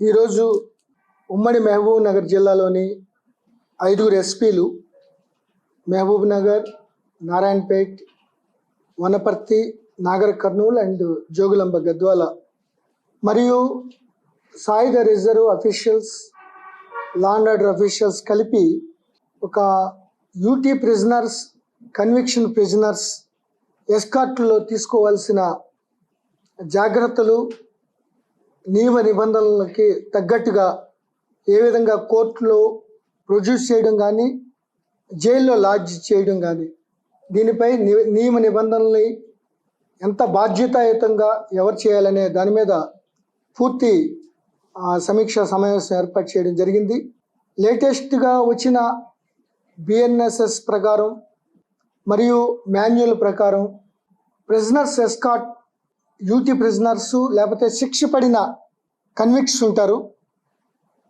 ఈరోజు ఉమ్మడి మహబూబ్ నగర్ జిల్లాలోని 5 ఎస్పీలు మహబూబ్ నగర్, నారాయణపేట్, వనపర్తి, నాగర్ కర్నూల్ అండ్ జోగులాంబ గద్వాల మరియు సాయుధ reserve officials, law and order officials కలిపి ఒక యూటీ ప్రిజనర్స్, కన్విక్షన్ ప్రిజనర్స్ ఎస్కార్ట్లో తీసుకోవాల్సిన జాగ్రత్తలు, నియమ నిబంధనలకి తగ్గట్టుగా ఏ విధంగా కోర్టులో ప్రొడ్యూస్ చేయడం కానీ, జైల్లో లాడ్జ్ చేయడం కానీ, దీనిపై నియమ నిబంధనల్ని ఎంత బాధ్యతాయుతంగా ఎవరు చేయాలనే దాని మీద పూర్తి సమీక్షా సమావేశం ఏర్పాటు చేయడం జరిగింది. లేటెస్ట్గా వచ్చిన బిఎన్ఎస్ఎస్ ప్రకారం మరియు మాన్యువల్ ప్రకారం ప్రిజనర్స్ ఎస్కార్ట్, యూటీ ప్రిజనర్సు లేకపోతే శిక్ష పడిన కన్విక్ట్స్ ఉంటారు.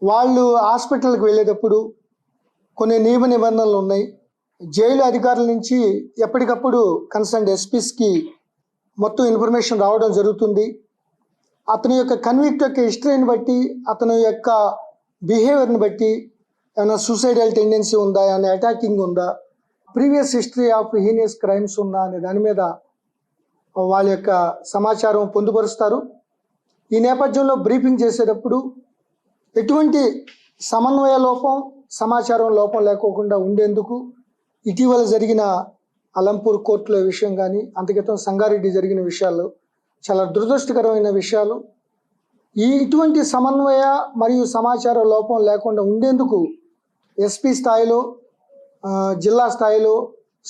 వాళ్ళు హాస్పిటల్కి వెళ్ళేటప్పుడు కొన్ని నియమ నిబంధనలు ఉన్నాయి. జైలు అధికారుల నుంచి ఎప్పటికప్పుడు కన్సర్న్ ఎస్పీస్కి మొత్తం ఇన్ఫర్మేషన్ రావడం జరుగుతుంది. అతని యొక్క కన్విక్ట్ యొక్క హిస్టరీని బట్టి, అతని యొక్క బిహేవియర్ని బట్టి ఏమైనా సూసైడల్ టెండెన్సీ ఉందా, ఏమైనా అటాకింగ్ ఉందా, previous history of heinous crimes ఉందా అనే దాని మీద వాళ్ళ యొక్క సమాచారం పొందుపరుస్తారు. ఈ నేపథ్యంలో బ్రీఫింగ్ చేసేటప్పుడు ఎటువంటి సమన్వయ లోపం, సమాచారం లోపం లేకోకుండా ఉండేందుకు ఇటీవల జరిగిన అలంపూర్ కోర్టుల విషయం కానీ, అంతక్రితం సంగారెడ్డి జరిగిన విషయాలు చాలా దురదృష్టకరమైన విషయాలు. ఇటువంటి సమన్వయ మరియు సమాచార లోపం లేకుండా ఉండేందుకు ఎస్పీ స్థాయిలో, జిల్లా స్థాయిలో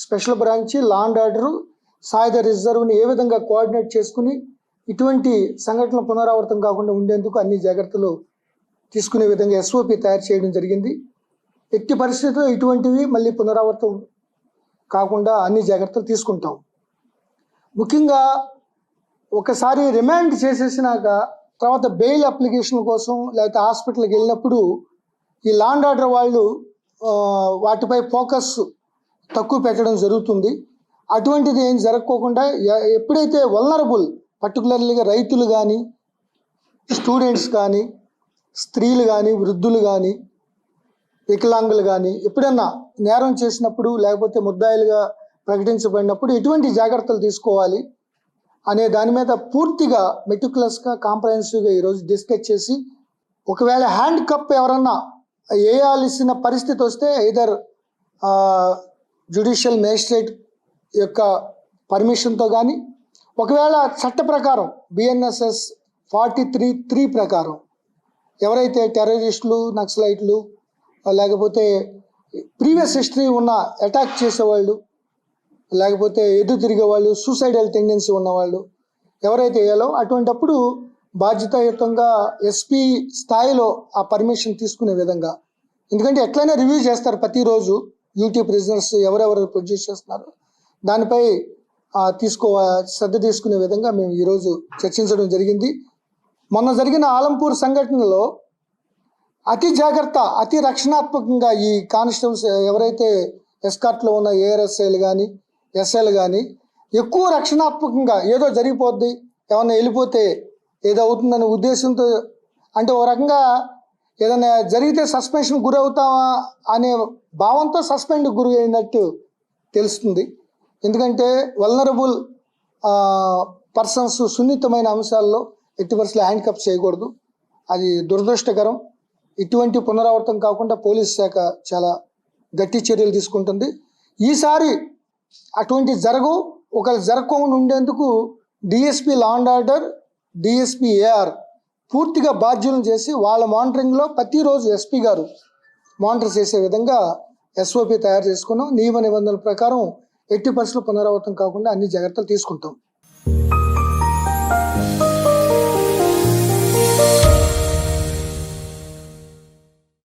special branch, law and order, సాయుధ రిజర్వ్ని ఏ విధంగా కోఆర్డినేట్ చేసుకుని ఇటువంటి సంఘటనలు పునరావృతం కాకుండా ఉండేందుకు అన్ని జాగ్రత్తలు తీసుకునే విధంగా ఎస్ఓపి తయారు చేయడం జరిగింది. ఎట్టి పరిస్థితుల్లో ఇటువంటివి మళ్ళీ పునరావృతం కాకుండా అన్ని జాగ్రత్తలు తీసుకుంటాం. ముఖ్యంగా ఒకసారి రిమాండ్ చేసేసినాక తర్వాత బెయిల్ అప్లికేషన్ కోసం లేకపోతే హాస్పిటల్కి వెళ్ళినప్పుడు ఈ లా అండ్ ఆర్డర్ వాళ్ళు వాటిపై ఫోకస్ తక్కువ పెట్టడం జరుగుతుంది. అటువంటిది ఏం జరగకోకుండా ఎప్పుడైతే వల్నరబుల్, పర్టికులర్లీగా రైతులు కానీ, స్టూడెంట్స్ కానీ, స్త్రీలు కానీ, వృద్ధులు కానీ, వికలాంగులు కానీ ఎప్పుడన్నా నేరం చేసినప్పుడు లేకపోతే ముద్దాయిలుగా ప్రకటించబడినప్పుడు ఎటువంటి జాగ్రత్తలు తీసుకోవాలి అనే దాని మీద పూర్తిగా మెటిక్యులస్గా, కాంప్రహెన్సివ్గా ఈరోజు డిస్కస్ చేసి, ఒకవేళ హ్యాండ్ కప్ ఎవరన్నా వేయాల్సిన పరిస్థితి వస్తే ఐదర్ జ్యుడిషియల్ మేజిస్ట్రేట్ యొక్క పర్మిషన్తో కానీ, ఒకవేళ చట్ట ప్రకారం బిఎన్ఎస్ఎస్ 43(3) ప్రకారం ఎవరైతే టెర్రరిస్టులు, నక్సలైట్లు, లేకపోతే ప్రీవియస్ హిస్టరీ ఉన్న అటాక్ చేసేవాళ్ళు, లేకపోతే ఎదురు తిరిగేవాళ్ళు, సూసైడల్ టెండెన్సీ ఉన్నవాళ్ళు ఎవరైతే వేయాలో అటువంటప్పుడు బాధ్యతాయుతంగా ఎస్పీ స్థాయిలో ఆ పర్మిషన్ తీసుకునే విధంగా, ఎందుకంటే ఎట్లయినా రివ్యూ చేస్తారు ప్రతిరోజు యూటీ ప్రిజనర్స్ ఎవరెవరు ప్రొడ్యూస్ చేస్తున్నారు దానిపై శ్రద్ధ తీసుకునే విధంగా మేము ఈరోజు చర్చించడం జరిగింది. మొన్న జరిగిన ఆలంపూర్ సంఘటనలో అతి జాగ్రత్త, అతి రక్షణాత్మకంగా ఈ కానిస్టేబుల్స్ ఎవరైతే ఎస్కార్ట్లో ఉన్న ఏఆర్ఎస్ఐలు కానీ, ఎస్ఐలు కానీ ఎక్కువ రక్షణాత్మకంగా ఏదో జరిగిపోద్ది, ఏమన్నా వెళ్ళిపోతే ఏదో అవుతుందనే ఉద్దేశంతో, అంటే ఒక రకంగా ఏదైనా జరిగితే సస్పెన్షన్ గురవుతామా అనే భావంతో సస్పెండ్ గురి అయినట్టు తెలుస్తుంది. ఎందుకంటే వల్నరబుల్ పర్సన్స్, సున్నితమైన అంశాల్లో ఎట్టి పరిస్థితుల్లో హ్యాండ్ కప్ చేయకూడదు. అది దురదృష్టకరం. ఇటువంటి పునరావృతం కాకుండా పోలీస్ శాఖ చాలా గట్టి చర్యలు తీసుకుంటుంది. ఈసారి అటువంటి ఒకవేళ జరగకుండా ఉండేందుకు DSP law and order, DSP AR పూర్తిగా బాధ్యులను చేసి వాళ్ళ మానిటరింగ్లో ప్రతిరోజు ఎస్పీ గారు మానిటర్ చేసే విధంగా ఎస్ఓపి తయారు చేసుకున్నాం. నియమ నిబంధనల ప్రకారం ఎట్టి పరిస్థితుల్లో పునరావృతం కాకుండా అన్ని జాగ్రత్తలు తీసుకుంటాం.